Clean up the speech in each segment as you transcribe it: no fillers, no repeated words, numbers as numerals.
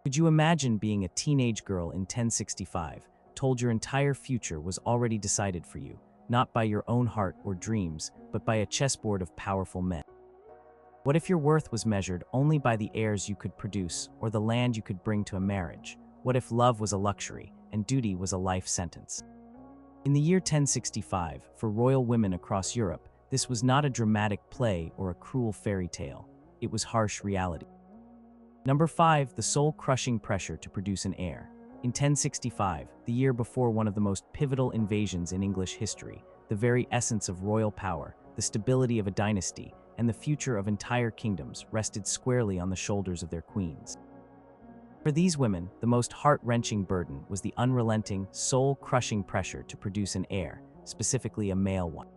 Could you imagine being a teenage girl in 1065, told your entire future was already decided for you, not by your own heart or dreams, but by a chessboard of powerful men? What if your worth was measured only by the heirs you could produce or the land you could bring to a marriage? What if love was a luxury and duty was a life sentence? In the year 1065, for royal women across Europe, this was not a dramatic play or a cruel fairy tale. It was harsh reality. Number 5. The soul-crushing pressure to produce an heir. In 1065, the year before one of the most pivotal invasions in English history, the very essence of royal power, the stability of a dynasty, and the future of entire kingdoms rested squarely on the shoulders of their queens. For these women, the most heart-wrenching burden was the unrelenting, soul-crushing pressure to produce an heir, specifically a male one.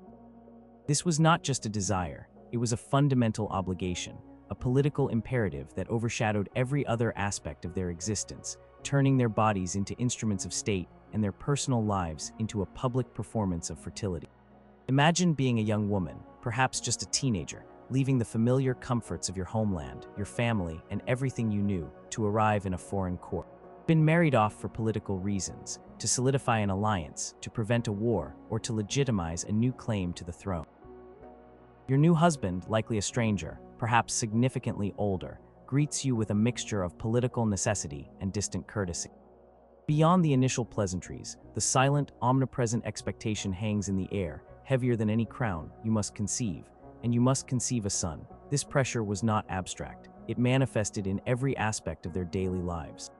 This was not just a desire, it was a fundamental obligation, a political imperative that overshadowed every other aspect of their existence, turning their bodies into instruments of state and their personal lives into a public performance of fertility. Imagine being a young woman, perhaps just a teenager, leaving the familiar comforts of your homeland, your family, and everything you knew to arrive in a foreign court. Been married off for political reasons, to solidify an alliance, to prevent a war, or to legitimize a new claim to the throne. Your new husband, likely a stranger, perhaps significantly older, greets you with a mixture of political necessity and distant courtesy. Beyond the initial pleasantries, the silent, omnipresent expectation hangs in the air, heavier than any crown. You must conceive, and you must conceive a son. This pressure was not abstract. It manifested in every aspect of their daily lives.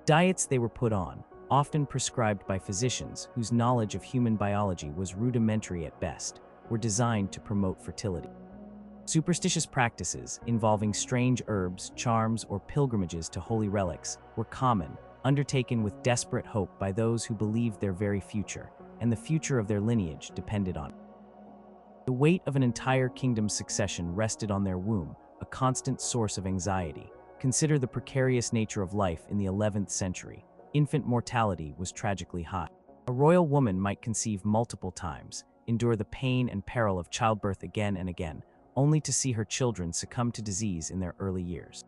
Diets they were put on, often prescribed by physicians whose knowledge of human biology was rudimentary at best, were designed to promote fertility. Superstitious practices involving strange herbs, charms, or pilgrimages to holy relics were common, undertaken with desperate hope by those who believed their very future, and the future of their lineage depended on it. The weight of an entire kingdom's succession rested on their womb, a constant source of anxiety. Consider the precarious nature of life in the 11th century. Infant mortality was tragically high. A royal woman might conceive multiple times, endure the pain and peril of childbirth again and again, only to see her children succumb to disease in their early years.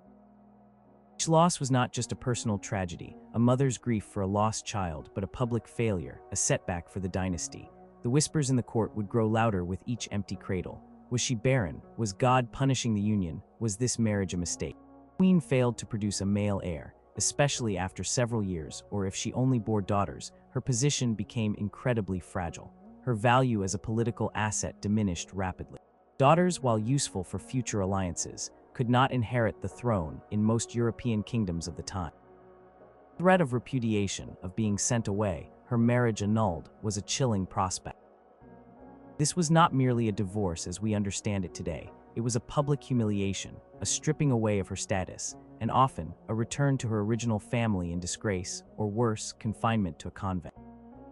Each loss was not just a personal tragedy, a mother's grief for a lost child, but a public failure, a setback for the dynasty. The whispers in the court would grow louder with each empty cradle. Was she barren? Was God punishing the union? Was this marriage a mistake? The queen failed to produce a male heir, especially after several years, or if she only bore daughters, her position became incredibly fragile. Her value as a political asset diminished rapidly. Daughters, while useful for future alliances, could not inherit the throne in most European kingdoms of the time. The threat of repudiation, of being sent away, her marriage annulled, was a chilling prospect. This was not merely a divorce as we understand it today. It was a public humiliation, a stripping away of her status, and often a return to her original family in disgrace, or worse, confinement to a convent.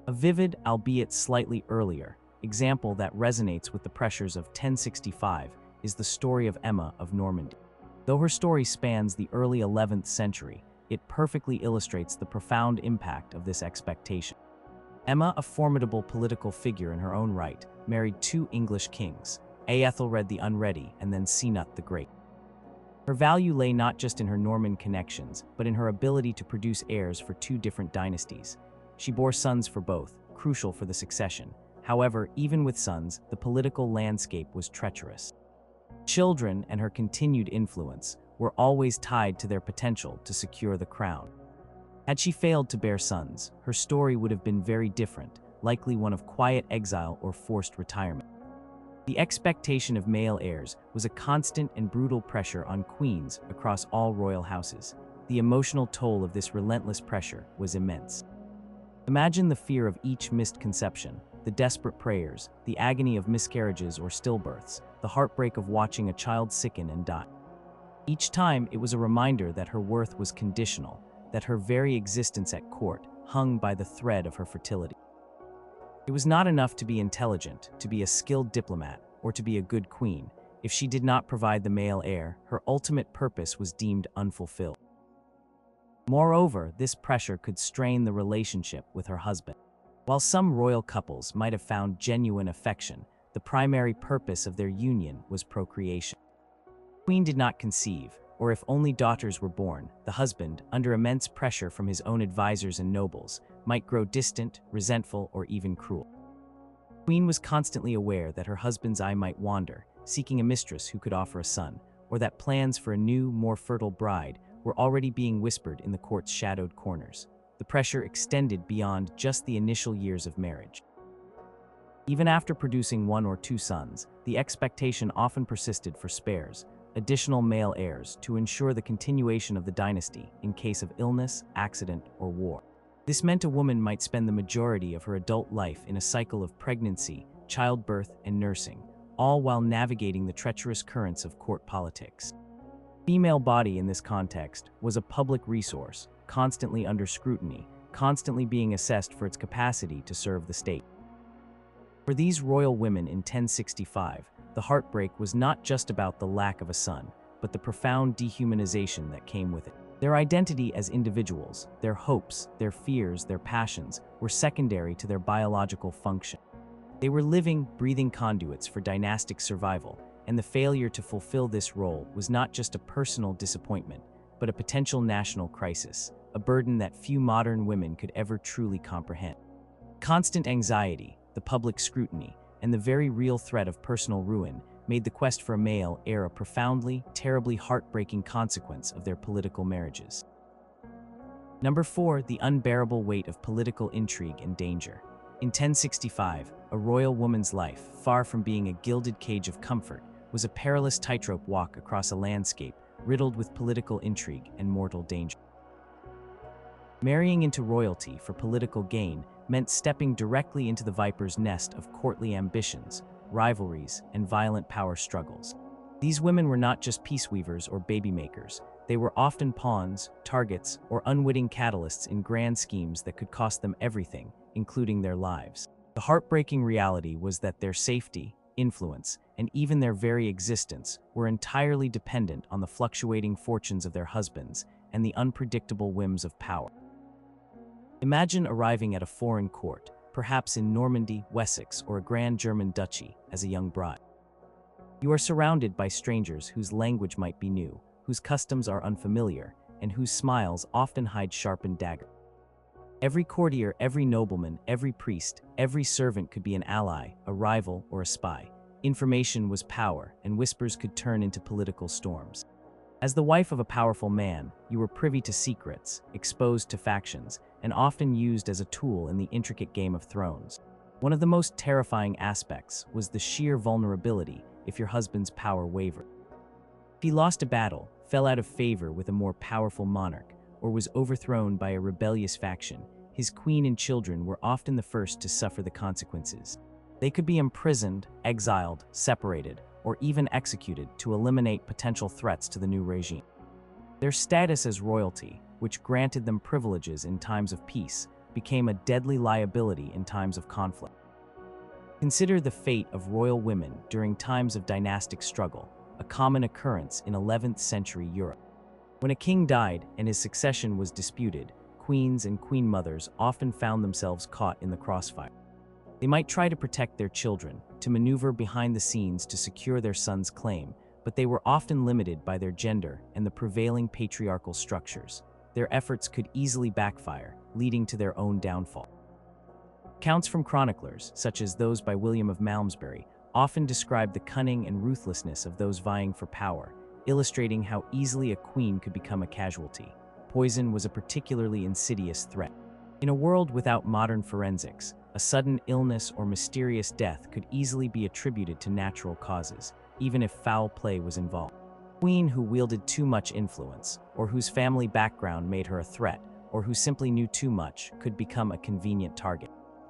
A vivid, albeit slightly earlier, example that resonates with the pressures of 1065 is the story of Emma of Normandy. Though her story spans the early 11th century, it perfectly illustrates the profound impact of this expectation. Emma, a formidable political figure in her own right, married two English kings, Aethelred the Unready and then Cnut the Great. Her value lay not just in her Norman connections, but in her ability to produce heirs for two different dynasties. She bore sons for both, crucial for the succession. However, even with sons, the political landscape was treacherous. Children and her continued influence were always tied to their potential to secure the crown. Had she failed to bear sons, her story would have been very different, likely one of quiet exile or forced retirement. The expectation of male heirs was a constant and brutal pressure on queens across all royal houses. The emotional toll of this relentless pressure was immense. Imagine the fear of each missed conception, the desperate prayers, the agony of miscarriages or stillbirths, the heartbreak of watching a child sicken and die. Each time, it was a reminder that her worth was conditional, that her very existence at court hung by the thread of her fertility. It was not enough to be intelligent, to be a skilled diplomat, or to be a good queen. If she did not provide the male heir, her ultimate purpose was deemed unfulfilled. Moreover, this pressure could strain the relationship with her husband. While some royal couples might have found genuine affection, the primary purpose of their union was procreation. The queen did not conceive, or if only daughters were born, the husband, under immense pressure from his own advisors and nobles, might grow distant, resentful, or even cruel. The queen was constantly aware that her husband's eye might wander, seeking a mistress who could offer a son, or that plans for a new, more fertile bride were already being whispered in the court's shadowed corners. The pressure extended beyond just the initial years of marriage. Even after producing one or two sons, the expectation often persisted for spares, additional male heirs, to ensure the continuation of the dynasty in case of illness, accident, or war. This meant a woman might spend the majority of her adult life in a cycle of pregnancy, childbirth, and nursing, all while navigating the treacherous currents of court politics. The female body in this context was a public resource, constantly under scrutiny, constantly being assessed for its capacity to serve the state. For these royal women in 1065, the heartbreak was not just about the lack of a son, but the profound dehumanization that came with it. Their identity as individuals, their hopes, their fears, their passions, were secondary to their biological function. They were living, breathing conduits for dynastic survival, and the failure to fulfill this role was not just a personal disappointment, but a potential national crisis, a burden that few modern women could ever truly comprehend. Constant anxiety, the public scrutiny, and the very real threat of personal ruin made the quest for a male heir a profoundly, terribly heartbreaking consequence of their political marriages. Number 4, the unbearable weight of political intrigue and danger. In 1065, a royal woman's life, far from being a gilded cage of comfort, was a perilous tightrope walk across a landscape riddled with political intrigue and mortal danger. Marrying into royalty for political gain meant stepping directly into the viper's nest of courtly ambitions, rivalries, and violent power struggles. These women were not just peace weavers or baby makers. They were often pawns, targets, or unwitting catalysts in grand schemes that could cost them everything, including their lives. The heartbreaking reality was that their safety, influence, and even their very existence were entirely dependent on the fluctuating fortunes of their husbands and the unpredictable whims of power. Imagine arriving at a foreign court, perhaps in Normandy, Wessex, or a grand German duchy, as a young bride. You are surrounded by strangers whose language might be new, whose customs are unfamiliar, and whose smiles often hide sharpened daggers. Every courtier, every nobleman, every priest, every servant could be an ally, a rival, or a spy. Information was power, and whispers could turn into political storms. As the wife of a powerful man, you were privy to secrets, exposed to factions, and often used as a tool in the intricate Game of Thrones. One of the most terrifying aspects was the sheer vulnerability if your husband's power wavered. If he lost a battle, fell out of favor with a more powerful monarch, or was overthrown by a rebellious faction, his queen and children were often the first to suffer the consequences. They could be imprisoned, exiled, separated, or even executed to eliminate potential threats to the new regime. Their status as royalty, which granted them privileges in times of peace, became a deadly liability in times of conflict. Consider the fate of royal women during times of dynastic struggle, a common occurrence in 11th century Europe. When a king died and his succession was disputed, queens and queen mothers often found themselves caught in the crossfire. They might try to protect their children, to maneuver behind the scenes to secure their son's claim, but they were often limited by their gender and the prevailing patriarchal structures. Their efforts could easily backfire, leading to their own downfall. Accounts from chroniclers, such as those by William of Malmesbury, often describe the cunning and ruthlessness of those vying for power, illustrating how easily a queen could become a casualty. Poison was a particularly insidious threat. In a world without modern forensics, a sudden illness or mysterious death could easily be attributed to natural causes, even if foul play was involved. A queen who wielded too much influence, or whose family background made her a threat, or who simply knew too much, could become a convenient target.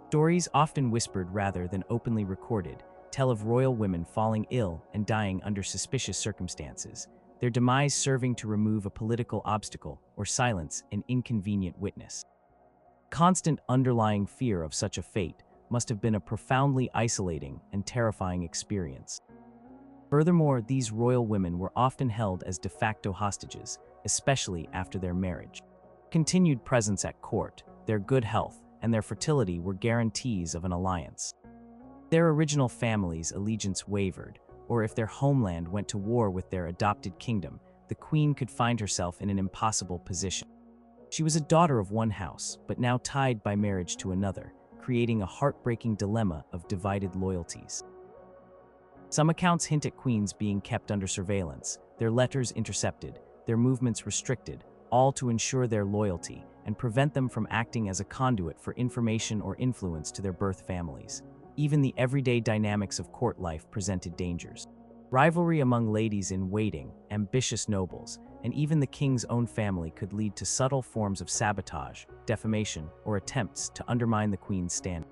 Stories, often whispered rather than openly recorded, tell of royal women falling ill and dying under suspicious circumstances, their demise serving to remove a political obstacle or silence an inconvenient witness. Constant underlying fear of such a fate must have been a profoundly isolating and terrifying experience. Furthermore, these royal women were often held as de facto hostages, especially after their marriage. Continued presence at court, their good health, and their fertility were guarantees of an alliance. If their original family's allegiance wavered, or if their homeland went to war with their adopted kingdom, the queen could find herself in an impossible position. She was a daughter of one house, but now tied by marriage to another, creating a heartbreaking dilemma of divided loyalties. Some accounts hint at queens being kept under surveillance, their letters intercepted, their movements restricted, all to ensure their loyalty and prevent them from acting as a conduit for information or influence to their birth families. Even the everyday dynamics of court life presented dangers. Rivalry among ladies in waiting, ambitious nobles, and even the king's own family could lead to subtle forms of sabotage, defamation, or attempts to undermine the queen's standing.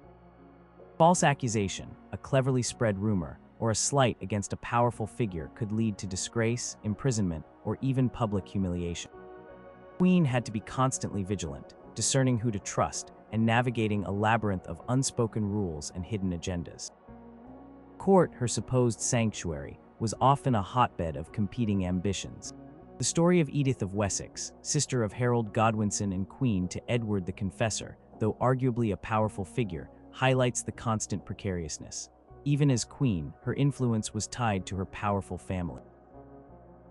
False accusation, a cleverly spread rumor, or a slight against a powerful figure could lead to disgrace, imprisonment, or even public humiliation. The queen had to be constantly vigilant, discerning who to trust, and navigating a labyrinth of unspoken rules and hidden agendas. Court, her supposed sanctuary, was often a hotbed of competing ambitions. The story of Edith of Wessex, sister of Harold Godwinson and queen to Edward the Confessor, though arguably a powerful figure, highlights the constant precariousness. Even as queen, her influence was tied to her powerful family.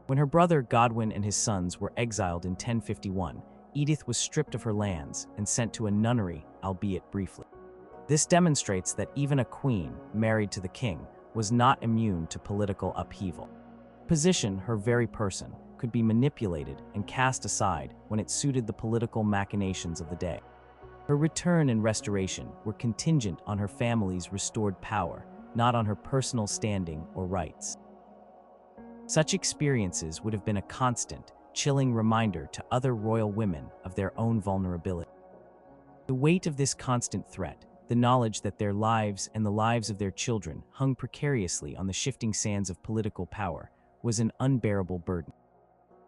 When her brother Godwin and his sons were exiled in 1051, Edith was stripped of her lands and sent to a nunnery, albeit briefly. This demonstrates that even a queen, married to the king, was not immune to political upheaval. Position, her very person, could be manipulated and cast aside when it suited the political machinations of the day. Her return and restoration were contingent on her family's restored power, not on her personal standing or rights. Such experiences would have been a constant, chilling reminder to other royal women of their own vulnerability. The weight of this constant threat, the knowledge that their lives and the lives of their children hung precariously on the shifting sands of political power, was an unbearable burden.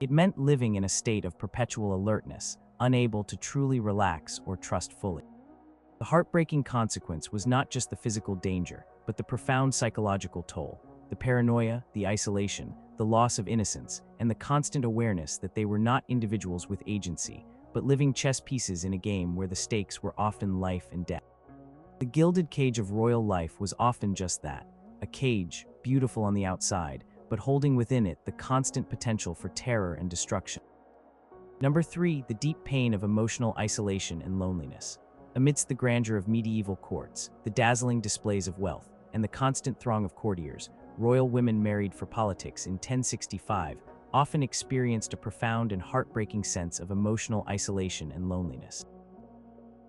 It meant living in a state of perpetual alertness, unable to truly relax or trust fully. The heartbreaking consequence was not just the physical danger, but the profound psychological toll, the paranoia, the isolation, the loss of innocence, and the constant awareness that they were not individuals with agency, but living chess pieces in a game where the stakes were often life and death. The gilded cage of royal life was often just that, a cage, beautiful on the outside, but holding within it the constant potential for terror and destruction. Number 3, the deep pain of emotional isolation and loneliness. Amidst the grandeur of medieval courts, the dazzling displays of wealth, and the constant throng of courtiers, royal women married for politics in 1065 often experienced a profound and heartbreaking sense of emotional isolation and loneliness.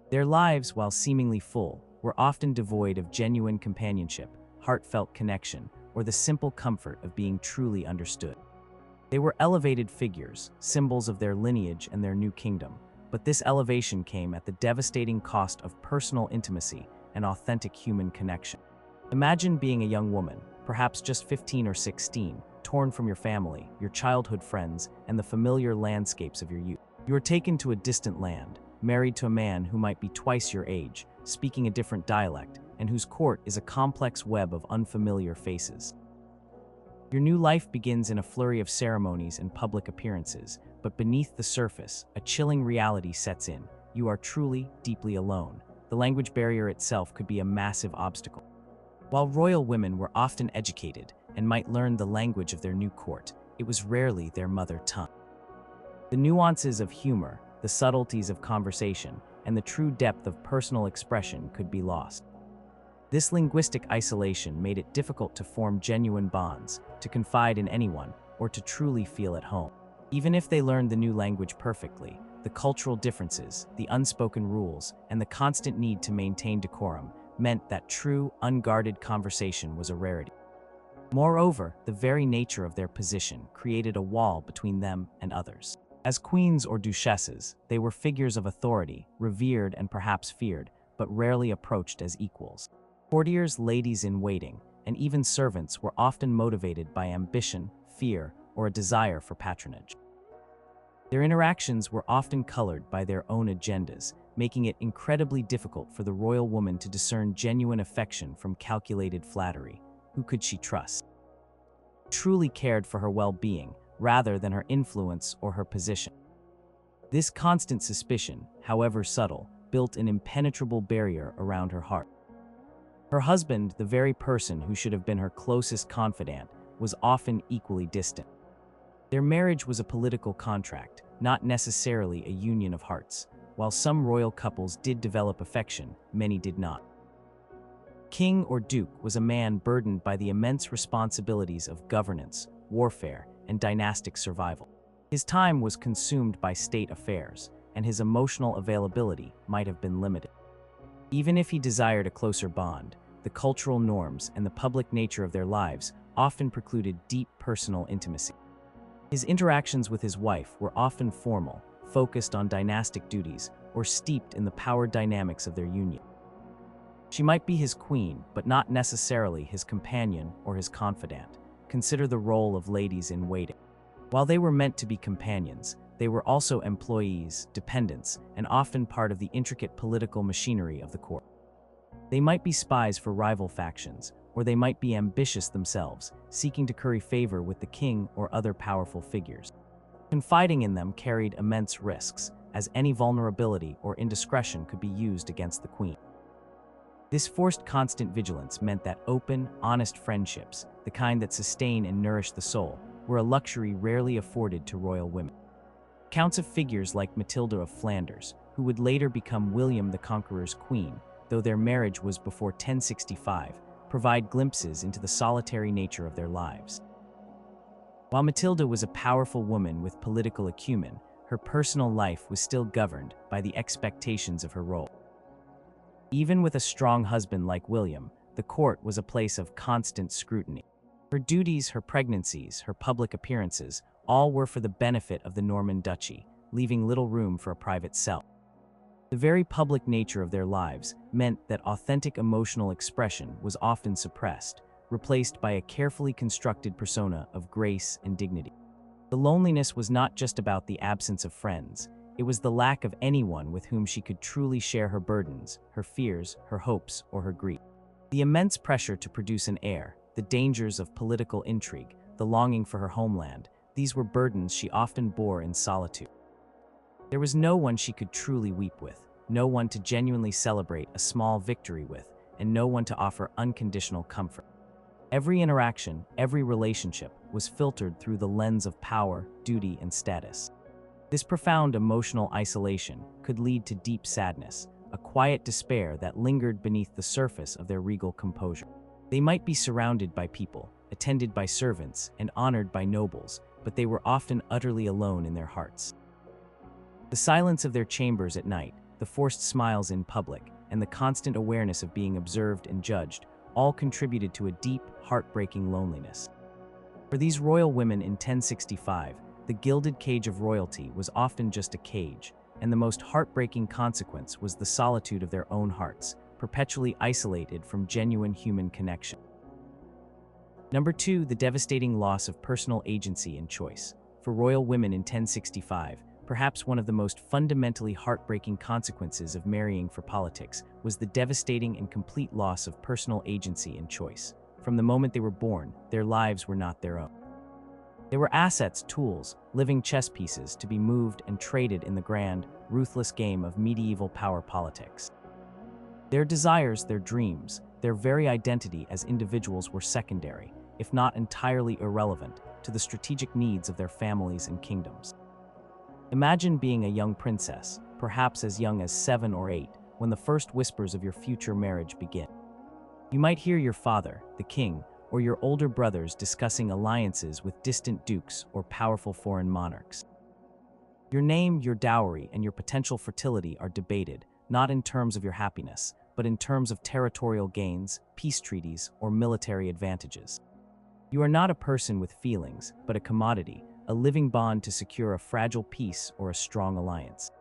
Their lives, while seemingly full, were often devoid of genuine companionship, heartfelt connection, or the simple comfort of being truly understood. They were elevated figures, symbols of their lineage and their new kingdom, but this elevation came at the devastating cost of personal intimacy and authentic human connection. Imagine being a young woman, perhaps just 15 or 16, torn from your family, your childhood friends, and the familiar landscapes of your youth. You are taken to a distant land, married to a man who might be twice your age, speaking a different dialect, and whose court is a complex web of unfamiliar faces. Your new life begins in a flurry of ceremonies and public appearances, but beneath the surface, a chilling reality sets in. You are truly, deeply alone. The language barrier itself could be a massive obstacle. While royal women were often educated and might learn the language of their new court, it was rarely their mother tongue. The nuances of humor, the subtleties of conversation, and the true depth of personal expression could be lost. This linguistic isolation made it difficult to form genuine bonds, to confide in anyone, or to truly feel at home. Even if they learned the new language perfectly, the cultural differences, the unspoken rules, and the constant need to maintain decorum meant that true, unguarded conversation was a rarity. Moreover, the very nature of their position created a wall between them and others. As queens or duchesses, they were figures of authority, revered and perhaps feared, but rarely approached as equals. Courtiers, ladies in waiting, and even servants were often motivated by ambition, fear, or a desire for patronage. Their interactions were often colored by their own agendas, making it incredibly difficult for the royal woman to discern genuine affection from calculated flattery. Who could she trust? Truly cared for her well-being, rather than her influence or her position. This constant suspicion, however subtle, built an impenetrable barrier around her heart. Her husband, the very person who should have been her closest confidant, was often equally distant. Their marriage was a political contract, not necessarily a union of hearts. While some royal couples did develop affection, many did not. King or duke was a man burdened by the immense responsibilities of governance, warfare, and dynastic survival. His time was consumed by state affairs, and his emotional availability might have been limited. Even if he desired a closer bond, the cultural norms and the public nature of their lives often precluded deep personal intimacy. His interactions with his wife were often formal, focused on dynastic duties, or steeped in the power dynamics of their union. She might be his queen, but not necessarily his companion or his confidant. Consider the role of ladies-in-waiting. While they were meant to be companions, they were also employees, dependents, and often part of the intricate political machinery of the court. They might be spies for rival factions, or they might be ambitious themselves, seeking to curry favor with the king or other powerful figures. Confiding in them carried immense risks, as any vulnerability or indiscretion could be used against the queen. This forced constant vigilance meant that open, honest friendships, the kind that sustain and nourish the soul, were a luxury rarely afforded to royal women. Accounts of figures like Matilda of Flanders, who would later become William the Conqueror's queen, though their marriage was before 1065, provide glimpses into the solitary nature of their lives. While Matilda was a powerful woman with political acumen, her personal life was still governed by the expectations of her role. Even with a strong husband like William, the court was a place of constant scrutiny. Her duties, her pregnancies, her public appearances, all were for the benefit of the Norman duchy, leaving little room for a private self. The very public nature of their lives meant that authentic emotional expression was often suppressed, replaced by a carefully constructed persona of grace and dignity. The loneliness was not just about the absence of friends, it was the lack of anyone with whom she could truly share her burdens, her fears, her hopes, or her grief. The immense pressure to produce an heir, the dangers of political intrigue, the longing for her homeland, these were burdens she often bore in solitude. There was no one she could truly weep with, no one to genuinely celebrate a small victory with, and no one to offer unconditional comfort. Every interaction, every relationship was filtered through the lens of power, duty, and status. This profound emotional isolation could lead to deep sadness, a quiet despair that lingered beneath the surface of their regal composure. They might be surrounded by people, attended by servants, and honored by nobles, but they were often utterly alone in their hearts. The silence of their chambers at night, the forced smiles in public, and the constant awareness of being observed and judged all contributed to a deep, heartbreaking loneliness. For these royal women in 1065, the gilded cage of royalty was often just a cage, and the most heartbreaking consequence was the solitude of their own hearts, perpetually isolated from genuine human connection. Number 2, the devastating loss of personal agency and choice. For royal women in 1065, perhaps one of the most fundamentally heartbreaking consequences of marrying for politics was the devastating and complete loss of personal agency and choice. From the moment they were born, their lives were not their own. They were assets, tools, living chess pieces to be moved and traded in the grand, ruthless game of medieval power politics. Their desires, their dreams, their very identity as individuals were secondary, if not entirely irrelevant, to the strategic needs of their families and kingdoms. Imagine being a young princess, perhaps as young as 7 or 8, when the first whispers of your future marriage begin. You might hear your father, the king, or your older brothers discussing alliances with distant dukes or powerful foreign monarchs. Your name, your dowry, and your potential fertility are debated, not in terms of your happiness, but in terms of territorial gains, peace treaties, or military advantages. You are not a person with feelings, but a commodity, a living bond to secure a fragile peace or a strong alliance.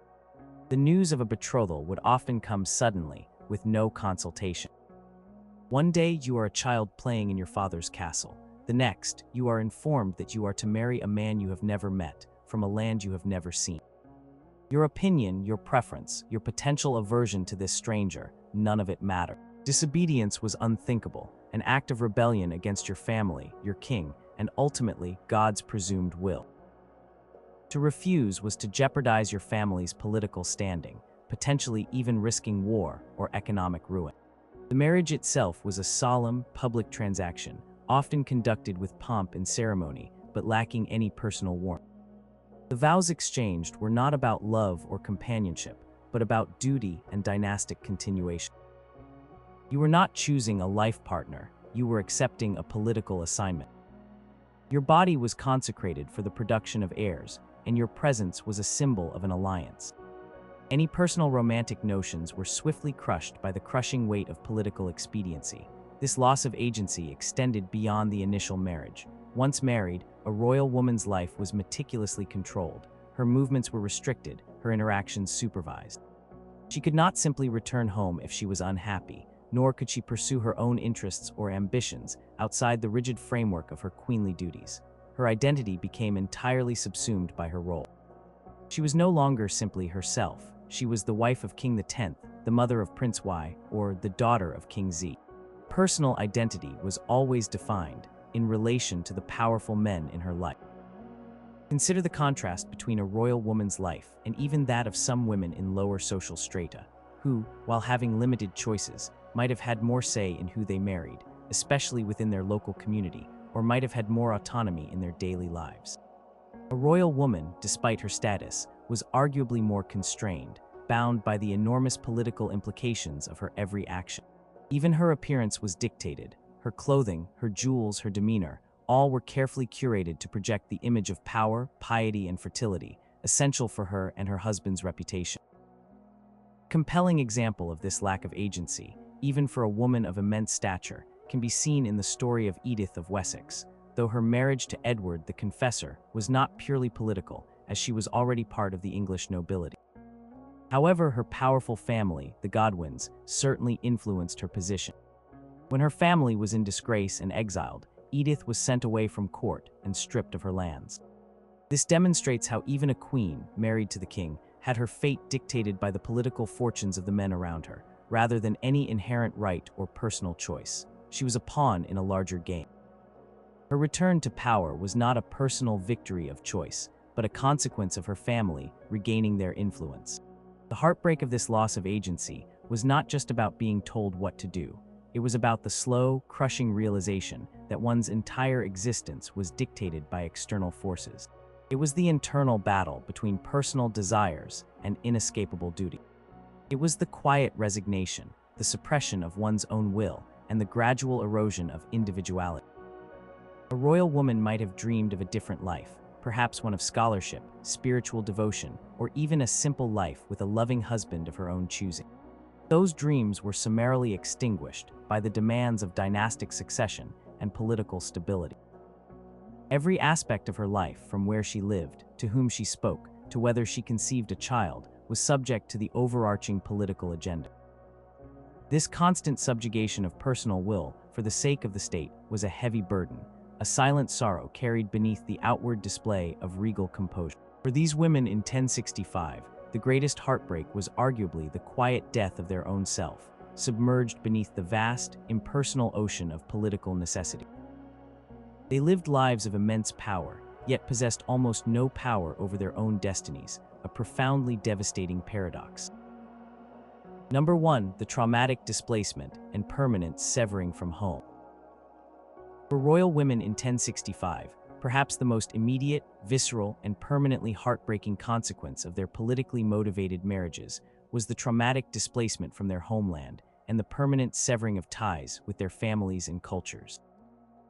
The news of a betrothal would often come suddenly, with no consultation. One day you are a child playing in your father's castle. The next, you are informed that you are to marry a man you have never met, from a land you have never seen. Your opinion, your preference, your potential aversion to this stranger, none of it mattered. Disobedience was unthinkable, an act of rebellion against your family, your king, and ultimately God's presumed will. To refuse was to jeopardize your family's political standing, potentially even risking war or economic ruin. The marriage itself was a solemn, public transaction, often conducted with pomp and ceremony, but but lacking any personal warmth. The vows exchanged were not about love or companionship, but about duty and dynastic continuation. You were not choosing a life partner, you were accepting a political assignment. Your body was consecrated for the production of heirs, and your presence was a symbol of an alliance. Any personal romantic notions were swiftly crushed by the crushing weight of political expediency. This loss of agency extended beyond the initial marriage. Once married, a royal woman's life was meticulously controlled. Her movements were restricted, her interactions supervised. She could not simply return home if she was unhappy, nor could she pursue her own interests or ambitions outside the rigid framework of her queenly duties. Her identity became entirely subsumed by her role. She was no longer simply herself. She was the wife of King X, the mother of Prince Y, or the daughter of King Z. Personal identity was always defined in relation to the powerful men in her life. Consider the contrast between a royal woman's life and even that of some women in lower social strata, who, while having limited choices, might have had more say in who they married, especially within their local community, or might have had more autonomy in their daily lives. A royal woman, despite her status, was arguably more constrained, bound by the enormous political implications of her every action. Even her appearance was dictated. Her clothing, her jewels, her demeanor, all were carefully curated to project the image of power, piety, and fertility, essential for her and her husband's reputation. A compelling example of this lack of agency, even for a woman of immense stature, can be seen in the story of Edith of Wessex, though her marriage to Edward the Confessor was not purely political, as she was already part of the English nobility. However, her powerful family, the Godwins, certainly influenced her position. When her family was in disgrace and exiled, Edith was sent away from court and stripped of her lands. This demonstrates how even a queen, married to the king, had her fate dictated by the political fortunes of the men around her, rather than any inherent right or personal choice. She was a pawn in a larger game. Her return to power was not a personal victory of choice, but a consequence of her family regaining their influence. The heartbreak of this loss of agency was not just about being told what to do. It was about the slow, crushing realization that one's entire existence was dictated by external forces. It was the internal battle between personal desires and inescapable duty. It was the quiet resignation, the suppression of one's own will, and the gradual erosion of individuality. A royal woman might have dreamed of a different life, perhaps one of scholarship, spiritual devotion, or even a simple life with a loving husband of her own choosing. Those dreams were summarily extinguished by the demands of dynastic succession and political stability. Every aspect of her life, from where she lived, to whom she spoke, to whether she conceived a child, was subject to the overarching political agenda. This constant subjugation of personal will for the sake of the state was a heavy burden, a silent sorrow carried beneath the outward display of regal composure. For these women in 1065, the greatest heartbreak was arguably the quiet death of their own self, submerged beneath the vast, impersonal ocean of political necessity. They lived lives of immense power, yet possessed almost no power over their own destinies, a profoundly devastating paradox. Number 1, the traumatic displacement and permanent severing from home. For royal women in 1065, perhaps the most immediate, visceral, and permanently heartbreaking consequence of their politically motivated marriages was the traumatic displacement from their homeland and the permanent severing of ties with their families and cultures.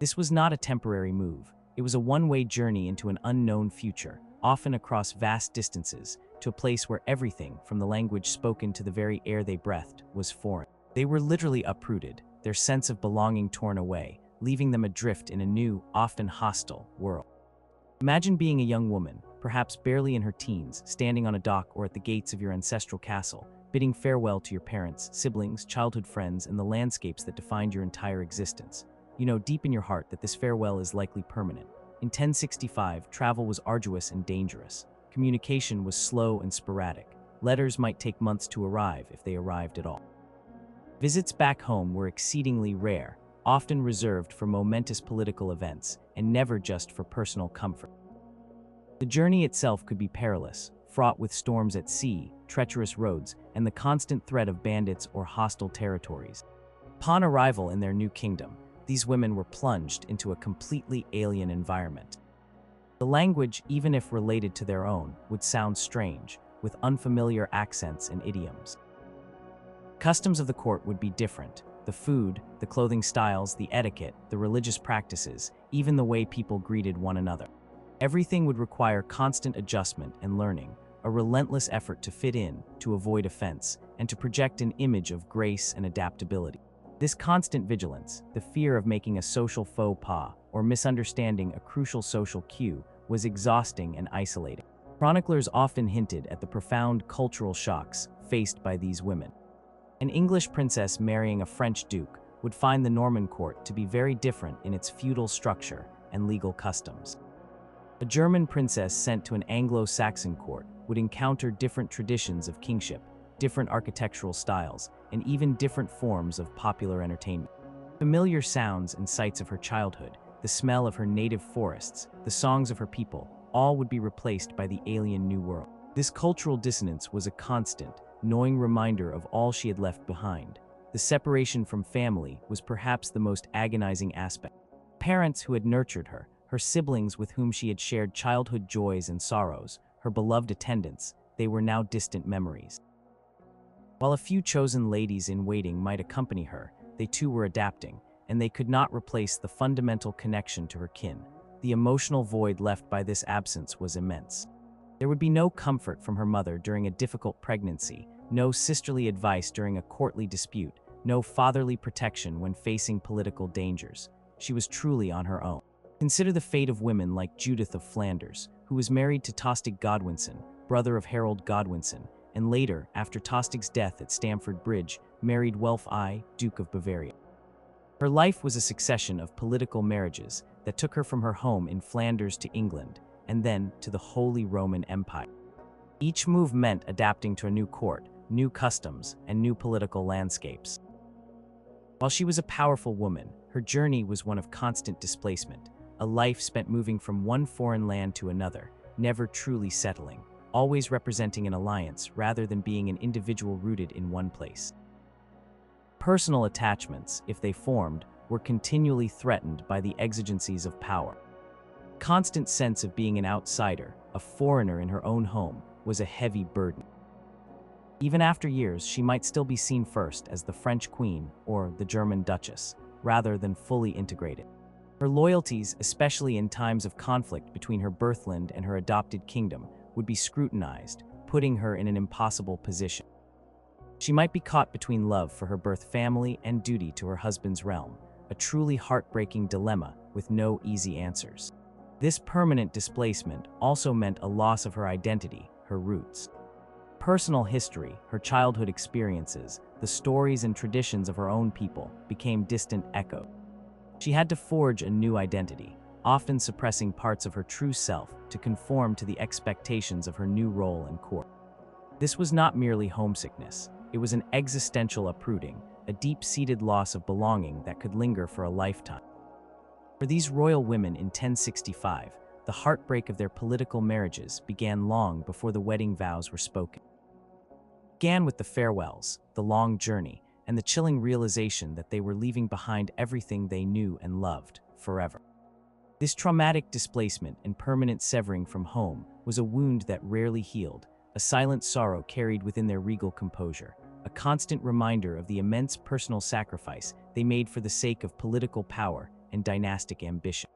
This was not a temporary move. It was a one-way journey into an unknown future, often across vast distances, to a place where everything, from the language spoken to the very air they breathed, was foreign. They were literally uprooted, their sense of belonging torn away, leaving them adrift in a new, often hostile, world. Imagine being a young woman, perhaps barely in her teens, standing on a dock or at the gates of your ancestral castle, bidding farewell to your parents, siblings, childhood friends, and the landscapes that defined your entire existence. You know deep in your heart that this farewell is likely permanent. In 1065, travel was arduous and dangerous. Communication was slow and sporadic. Letters might take months to arrive if they arrived at all. Visits back home were exceedingly rare, often reserved for momentous political events, and never just for personal comfort. The journey itself could be perilous, fraught with storms at sea, treacherous roads, and the constant threat of bandits or hostile territories. Upon arrival in their new kingdom, these women were plunged into a completely alien environment. The language, even if related to their own, would sound strange, with unfamiliar accents and idioms. Customs of the court would be different. The food, the clothing styles, the etiquette, the religious practices, even the way people greeted one another. Everything would require constant adjustment and learning, a relentless effort to fit in, to avoid offense, and to project an image of grace and adaptability. This constant vigilance, the fear of making a social faux pas or misunderstanding a crucial social cue, was exhausting and isolating. Chroniclers often hinted at the profound cultural shocks faced by these women. An English princess marrying a French duke would find the Norman court to be very different in its feudal structure and legal customs. A German princess sent to an Anglo-Saxon court would encounter different traditions of kingship, different architectural styles, and even different forms of popular entertainment. Familiar sounds and sights of her childhood, the smell of her native forests, the songs of her people, all would be replaced by the alien new world. This cultural dissonance was a constant, gnawing reminder of all she had left behind. The separation from family was perhaps the most agonizing aspect. Parents who had nurtured her, her siblings with whom she had shared childhood joys and sorrows, her beloved attendants, they were now distant memories. While a few chosen ladies in waiting might accompany her, they too were adapting, and they could not replace the fundamental connection to her kin. The emotional void left by this absence was immense. There would be no comfort from her mother during a difficult pregnancy, no sisterly advice during a courtly dispute, no fatherly protection when facing political dangers. She was truly on her own. Consider the fate of women like Judith of Flanders, who was married to Tostig Godwinson, brother of Harold Godwinson, and later, after Tostig's death at Stamford Bridge, married Welf I, Duke of Bavaria. Her life was a succession of political marriages that took her from her home in Flanders to England, and then to the Holy Roman Empire. Each move meant adapting to a new court, new customs, and new political landscapes. While she was a powerful woman, her journey was one of constant displacement, a life spent moving from one foreign land to another, never truly settling, always representing an alliance rather than being an individual rooted in one place. Personal attachments, if they formed, were continually threatened by the exigencies of power. Constant sense of being an outsider, a foreigner in her own home, was a heavy burden. Even after years, she might still be seen first as the French queen or the German duchess, rather than fully integrated. Her loyalties, especially in times of conflict between her birthland and her adopted kingdom, would be scrutinized, putting her in an impossible position. She might be caught between love for her birth family and duty to her husband's realm, a truly heartbreaking dilemma with no easy answers. This permanent displacement also meant a loss of her identity, her roots. Personal history, her childhood experiences, the stories and traditions of her own people became distant echoes. She had to forge a new identity, often suppressing parts of her true self to conform to the expectations of her new role in court. This was not merely homesickness, it was an existential uprooting, a deep-seated loss of belonging that could linger for a lifetime. For these royal women in 1065, the heartbreak of their political marriages began long before the wedding vows were spoken. It began with the farewells, the long journey, and the chilling realization that they were leaving behind everything they knew and loved forever. This traumatic displacement and permanent severing from home was a wound that rarely healed, a silent sorrow carried within their regal composure, a constant reminder of the immense personal sacrifice they made for the sake of political power and dynastic ambition.